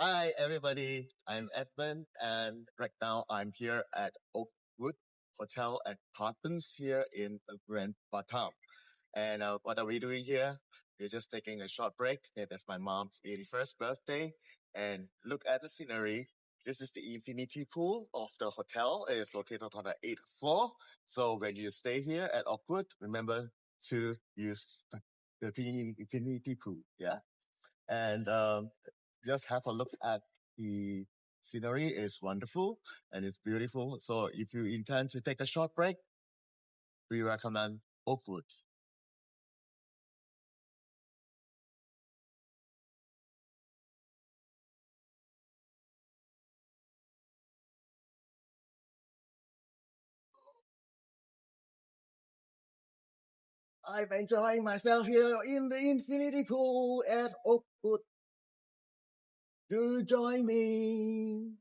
Hi, everybody. I'm Edmund, and right now I'm here at Oakwood Hotel and Apartments here in Grand Batam. And what are we doing here? We're just taking a short break. It is my mom's 81st birthday. And look at the scenery. This is the infinity pool of the hotel. It is located on the 8th floor. So when you stay here at Oakwood, remember to use the infinity pool. Yeah. And just have a look at the scenery. It's wonderful and it's beautiful. So if you intend to take a short break, we recommend Oakwood. I'm enjoying myself here in the infinity pool at Oakwood. Do join me.